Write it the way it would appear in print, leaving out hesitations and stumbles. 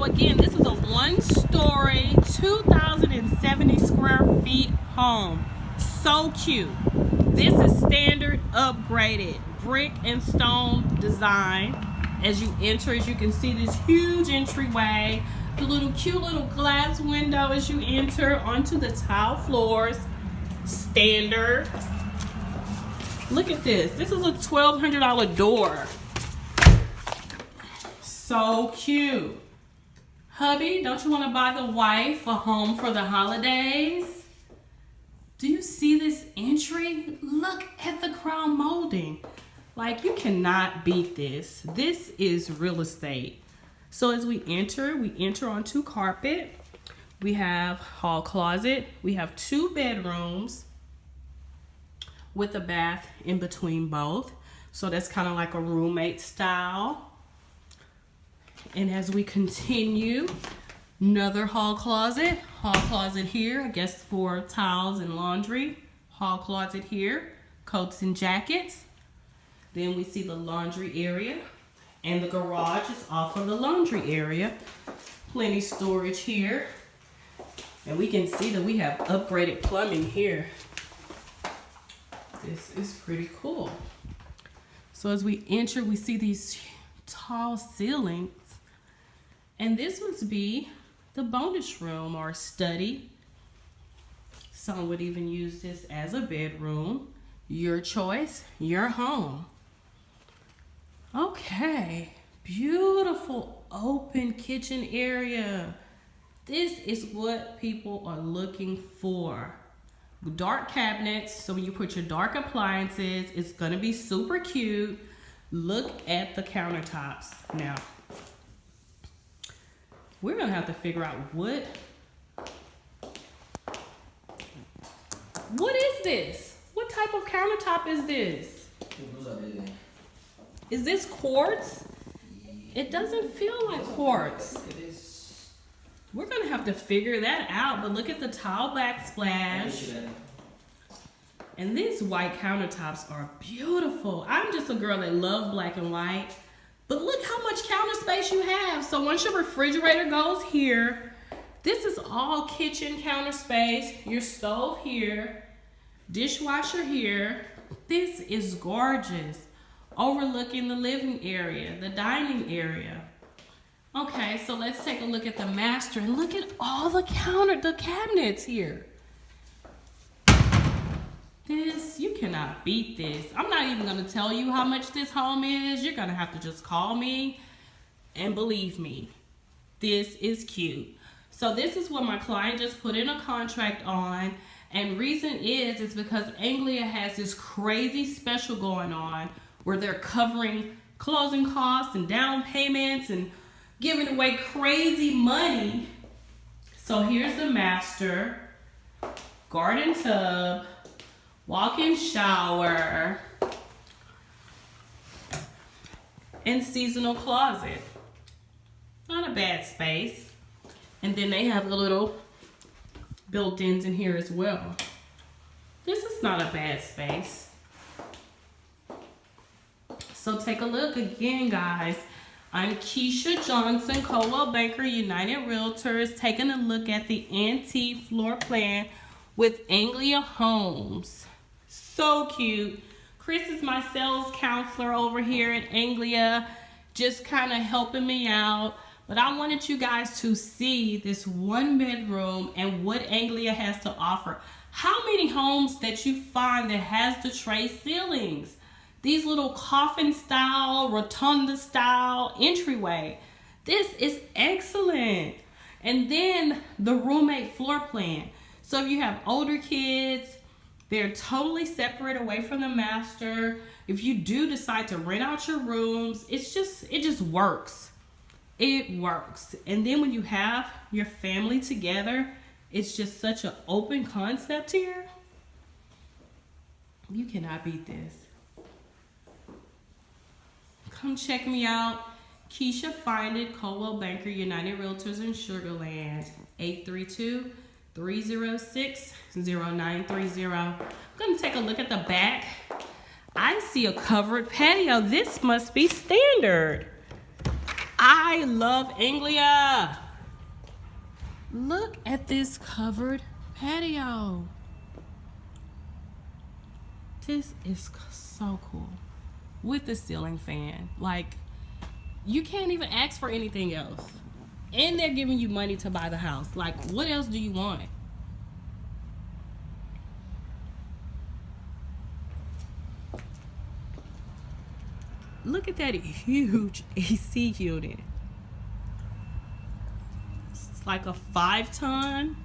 So again, this is a 1-story, 2,070 square feet home. So cute. This is standard upgraded brick and stone design. As you enter, as you can see, this huge entryway, the cute little glass window as you enter onto the tile floors. Standard. Look at this. This is a $1,200 door. So cute. Hubby, don't you want to buy the wife a home for the holidays? Do you see this entry? Look at the crown molding. Like, you cannot beat this. This is real estate. So as we enter onto carpet. We have hall closet. We have 2 bedrooms with a bath in between both. So that's kind of like a roommate style. And as we continue, another hall closet here, I guess for towels and laundry. Hall closet here, coats and jackets. Then we see the laundry area, and the garage is off of the laundry area. Plenty storage here. And we can see that we have upgraded plumbing here. This is pretty cool. So as we enter, we see these tall ceilings. And this would be the bonus room or study. Some would even use this as a bedroom. Your choice, your home. Okay, beautiful open kitchen area. This is what people are looking for. Dark cabinets, so when you put your dark appliances, it's gonna be super cute. Look at the countertops. Now, we're gonna have to figure out what is this? What type of countertop is this? Is this quartz? It doesn't feel like quartz. We're gonna have to figure that out, but look at the tile backsplash. And these white countertops are beautiful. I'm just a girl that loves black and white, but look how much counter space you have. So once your refrigerator goes here, this is all kitchen counter space, your stove here, dishwasher here. This is gorgeous. Overlooking the living area, the dining area. Okay, so let's take a look at the master and look at all the cabinets here. This, you cannot beat this. I'm not even gonna tell you how much this home is. You're gonna have to just call me and believe me, this is cute. So this is what my client just put in a contract on. And reason is because Anglia has this crazy special going on where they're covering closing costs and down payments and giving away crazy money. So here's the master, garden tub, walk-in shower, and seasonal closet. Not a bad space. And then they have the little built-ins in here as well. This is not a bad space. So take a look again, guys. I'm Kisha Johnson, Coldwell Banker United Realtors, taking a look at the antique floor plan with Anglia Homes. So cute. Chris is my sales counselor over here at Anglia, just kind of helping me out. But I wanted you guys to see this 1-bedroom and what Anglia has to offer. How many homes that you find that has the tray ceilings? These little coffin style, rotunda style entryway. This is excellent. And then the roommate floor plan. So if you have older kids, they're totally separate away from the master. If you do decide to rent out your rooms, it just works. It works. And then when you have your family together, it's just such an open concept here. You cannot beat this. Come check me out. Kisha Find It, Coldwell Banker United Realtors in Sugar Land. 832-306-0930. I'm going to take a look at the back. I see a covered patio. This must be standard. I love Anglia. Look at this covered patio. This is so cool. With the ceiling fan. Like, you can't even ask for anything else. And they're giving you money to buy the house. Like, what else do you want? Look at that huge AC unit. It's like a 5-ton.